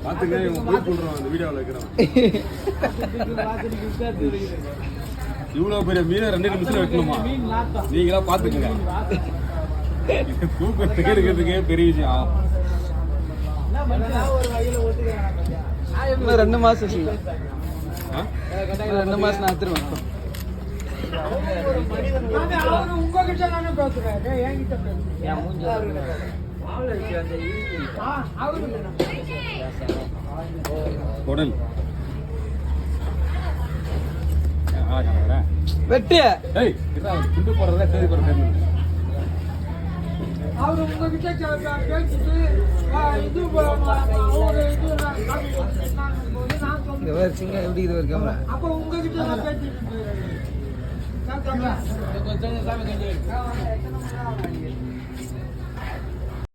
பாத்துங்க அந்த வீடியோவில் இருக்கிறோம். இவ்வளவு பெரிய மீனை 2 நிமிஷம் வெட்டணுமா? நீங்களா பாத்துக்கங்க. தூக்கத்துக்கு இருக்கிறதுக்கே பெரிய விஷயம். 2 மாசம் 2 மாசம் நான் எடுத்துருவேன். வெட்டு துண்டு போடுறதா சரி போடுறது. அவரு உங்ககிட்ட பேசிட்டு சிங்க எப்படி இது ஒரு கேமரா அப்ப உங்ககிட்ட பேசிட்டு